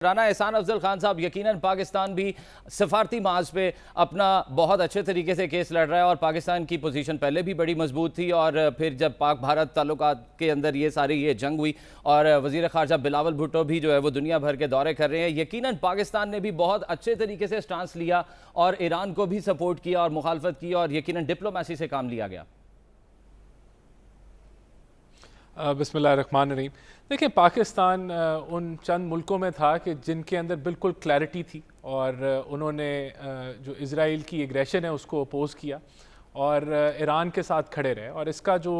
राना एहसान अफजल खान साहब, यकीनन पाकिस्तान भी सफारती मार्च पे अपना बहुत अच्छे तरीके से केस लड़ रहा है और पाकिस्तान की पोजीशन पहले भी बड़ी मजबूत थी और फिर जब पाक भारत ताल्लुकात के अंदर ये जंग हुई और वज़ीर ख़ारजा बिलावल भुट्टो भी जो है वो दुनिया भर के दौरे कर रहे हैं। यकीनन पाकिस्तान ने भी बहुत अच्छे तरीके से स्टांस लिया और ईरान को भी सपोर्ट किया और मुखालफत की और यकीनन डिप्लोमेसी से काम लिया गया। बिस्मिल्लाहिर्रहमानिर्रहीम। देखिए, पाकिस्तान उन चंद मुल्कों में था कि जिनके अंदर बिल्कुल क्लैरिटी थी और उन्होंने जो इज़राइल की एग्रेशन है उसको अपोज़ किया और ईरान के साथ खड़े रहे। और इसका जो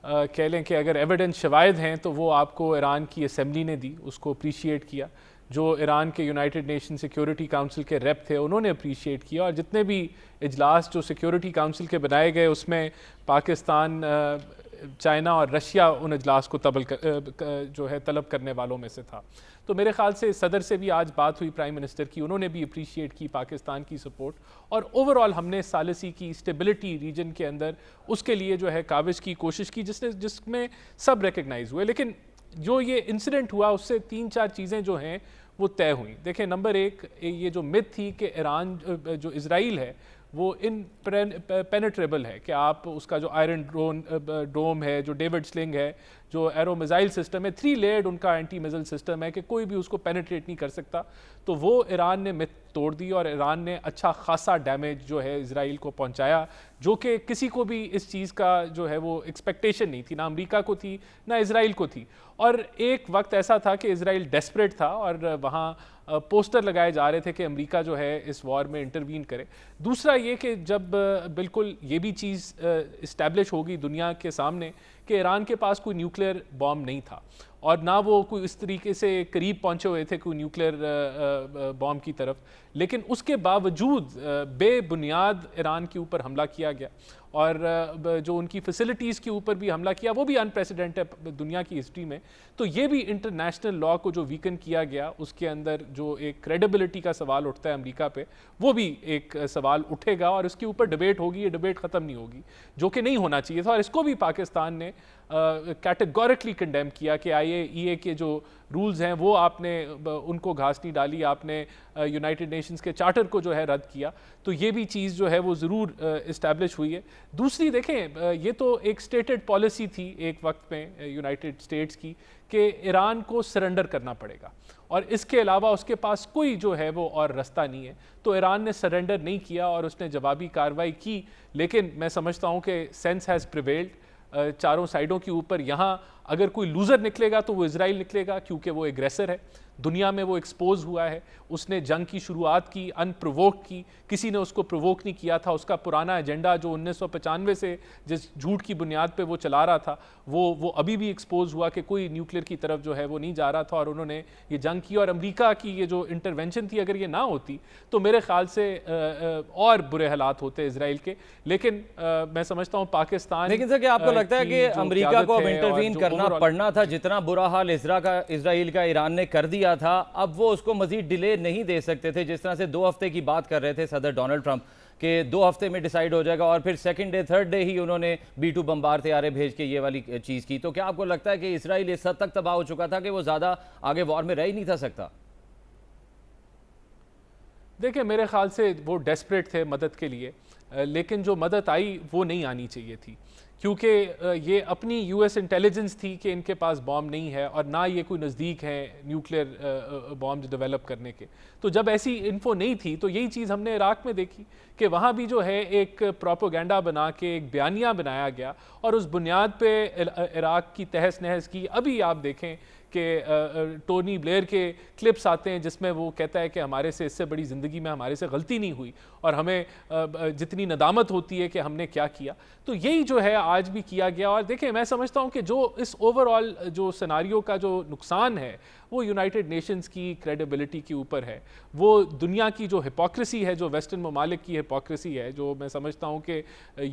कह लें कि अगर एविडेंस शवाहिद हैं तो वो आपको ईरान की असम्बली ने दी, उसको अप्रीशिएट किया। जो ईरान के यूनाइटेड नेशन सिक्योरिटी काउंसिल के रेप थे उन्होंने अप्रीशिएट किया और जितने भी इजलास जो सिक्योरिटी काउंसिल के बनाए गए उसमें पाकिस्तान, चाइना और रशिया उन इजलास को तलब करने वालों में से था। तो मेरे ख्याल से सदर से भी आज बात हुई प्राइम मिनिस्टर की, उन्होंने भी अप्रीशिएट की पाकिस्तान की सपोर्ट और ओवरऑल हमने सालिसी की स्टेबिलिटी रीजन के अंदर उसके लिए जो है काविश की कोशिश की जिसमें सब रिकग्नाइज हुए। लेकिन जो ये इंसिडेंट हुआ उससे 3-4 चीज़ें जो हैं वो तय हुई। देखें, नंबर एक, ये जो मिथ थी कि ईरान जो इज़राइल है वो पेनेट्रेबल है, कि आप उसका जो आयरन डोम है, जो डेविड स्लिंग है, जो एरो मिसाइल सिस्टम है, 3 लेयर्ड उनका एंटी मिसाइल सिस्टम है कि कोई भी उसको पेनेट्रेट नहीं कर सकता। तो वो ईरान ने मिथ तोड़ दी और ईरान ने अच्छा खासा डैमेज जो है इजराइल को पहुंचाया, जो कि किसी को भी इस चीज़ का जो है वो एक्सपेक्टेशन नहीं थी, ना अमेरिका को थी ना इजराइल को थी। और एक वक्त ऐसा था कि इजराइल डेस्परेट था और वहाँ पोस्टर लगाए जा रहे थे कि अमेरिका जो है इस वॉर में इंटरवीन करे। दूसरा ये कि जब बिल्कुल ये भी चीज़ इस्टेब्लिश होगी दुनिया के सामने कि ईरान के पास कोई न्यूक्लियर बॉम्ब नहीं था और ना वो कोई इस तरीके से करीब पहुंचे हुए थे कोई न्यूक्लियर बॉम्ब की तरफ, लेकिन उसके बावजूद बेबुनियाद ईरान के ऊपर हमला किया गया और जो उनकी फैसिलिटीज़ के ऊपर भी हमला किया वो भी अनप्रेसिडेंटेड है दुनिया की हिस्ट्री में। तो ये भी इंटरनेशनल लॉ को जो वीकन किया गया, उसके अंदर जो एक क्रेडिबिलिटी का सवाल उठता है अमेरिका पे, वो भी एक सवाल उठेगा और इसके ऊपर डिबेट होगी। ये डिबेट ख़त्म नहीं होगी, जो कि नहीं होना चाहिए था। और इसको भी पाकिस्तान ने कैटेगोरिकली कंडेम किया कि IAEA के जो रूल्स हैं वो आपने उनको घास नहीं डाली, आपने यूनाइटेड नेशंस के चार्टर को जो है रद्द किया। तो ये भी चीज़ जो है वो ज़रूर इस्टेब्लिश हुई है। दूसरी देखें, ये तो एक स्टेटेड पॉलिसी थी एक वक्त में यूनाइटेड स्टेट्स की कि ईरान को सरेंडर करना पड़ेगा और इसके अलावा उसके पास कोई जो है वो और रास्ता नहीं है। तो ईरान ने सरेंडर नहीं किया और उसने जवाबी कार्रवाई की। लेकिन मैं समझता हूँ कि सेंस हैज़ प्रिवेल्ड चारों साइडों के ऊपर। यहाँ अगर कोई लूज़र निकलेगा तो वो इजराइल निकलेगा, क्योंकि वो एग्रेसर है, दुनिया में वो एक्सपोज हुआ है, उसने जंग की शुरुआत की अनप्रोवोक की, किसी ने उसको प्रोवोक नहीं किया था। उसका पुराना एजेंडा जो 1995 से जिस झूठ की बुनियाद पे वो चला रहा था वो अभी भी एक्सपोज हुआ कि कोई न्यूक्लियर की तरफ जो है वो नहीं जा रहा था और उन्होंने ये जंग की। और अमेरिका की ये जो इंटरवेंशन थी, अगर ये ना होती तो मेरे ख्याल से और बुरे हालात होते इसराइल के। लेकिन मैं समझता हूँ पाकिस्तान, लेकिन सर क्या आपको लगता है कि अमेरिका को अब इंटरवीन करना पड़ना था? जितना बुरा हाल इसराइल का ईरान ने कर दिया था, अब वो उसको मजीद डिले नहीं दे सकते थे। जिस तरह से 2 हफ्ते की बात कर रहे थे सदर डोनाल्ड ट्रंप कि 2 हफ्ते में डिसाइड हो जाएगा और फिर सेकंड डे थर्ड डे ही उन्होंने B-2 बम्बार तैयारे भेज के ये वाली चीज़ की। तो क्या आपको लगता है कि इसराइल इस हद तक तबाह हो चुका था कि वो ज़्यादा आगे वॉर में रह ही नहीं था सकता? देखिए, मेरे ख्याल से वो डेस्परेट थे मदद के लिए, लेकिन जो मदद आई वो नहीं आनी चाहिए थी, क्योंकि ये अपनी US इंटेलिजेंस थी कि इनके पास बॉम्ब नहीं है और ना ये कोई नज़दीक है न्यूक्लियर बॉम्ब डेवलप करने के। तो जब ऐसी इन्फो नहीं थी तो यही चीज़ हमने इराक़ में देखी कि वहाँ भी जो है एक प्रोपोगंडा बना के एक बयानिया बनाया गया और उस बुनियाद पे इराक़ की तहस नहस की। अभी आप देखें कि टोनी ब्लेयर के क्लिप्स आते हैं जिसमें वो कहता है कि हमारे से इससे बड़ी ज़िंदगी में हमारे से गलती नहीं हुई और हमें जितनी नदामत होती है कि हमने क्या किया। तो यही जो है आज भी किया गया। और देखिए, मैं समझता हूँ कि जो इस ओवरऑल जो सिनारियो का जो नुकसान है वो यूनाइटेड नेशंस की क्रेडिबिलिटी के ऊपर है। वो दुनिया की जो हिपोक्रेसी है, जो वेस्टर्न ममालिक की हिपोक्रेसी है, जो मैं समझता हूँ कि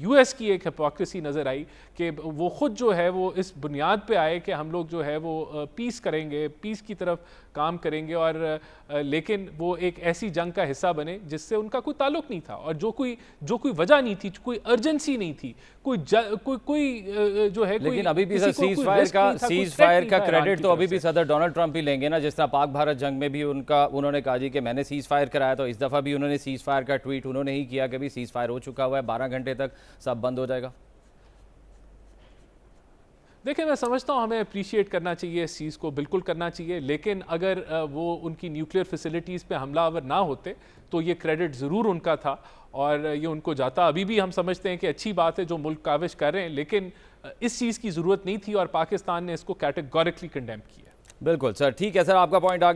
US की एक हिपोक्रेसी नज़र आई कि वो ख़ुद जो है वो इस बुनियाद पे आए कि हम लोग जो है वो पीस करेंगे, पीस की तरफ काम करेंगे और लेकिन वो एक ऐसी जंग का हिस्सा बने जिससे उनका कोई ताल्लुक नहीं था और जो कोई वजह नहीं थी, कोई अर्जेंसी नहीं थी, कोई जो है, लेकिन अभी भी सर सीज फायर का क्रेडिट तो अभी भी सदर डोनाल्ड ट्रंप ही लेंगे ना। जिस तरह पाक भारत जंग में भी उन्होंने कहा जी कि मैंने सीज फायर कराया, तो इस दफा भी उन्होंने सीज फायर का ट्वीट उन्होंने ही किया कि भी सीज फायर हो चुका हुआ है, 12 घंटे तक सब बंद हो जाएगा। देखिए, मैं समझता हूँ हमें अप्रिशिएट करना चाहिए इस चीज़ को, बिल्कुल करना चाहिए, लेकिन अगर वो उनकी न्यूक्लियर फैसिलिटीज़ पे हमलावर ना होते तो ये क्रेडिट ज़रूर उनका था और ये उनको जाता। अभी भी हम समझते हैं कि अच्छी बात है जो मुल्क काविश कर रहे हैं, लेकिन इस चीज़ की ज़रूरत नहीं थी और पाकिस्तान ने इसको कैटेगोरिकली कंडेम किया। बिल्कुल सर, ठीक है सर, आपका पॉइंट आ गया।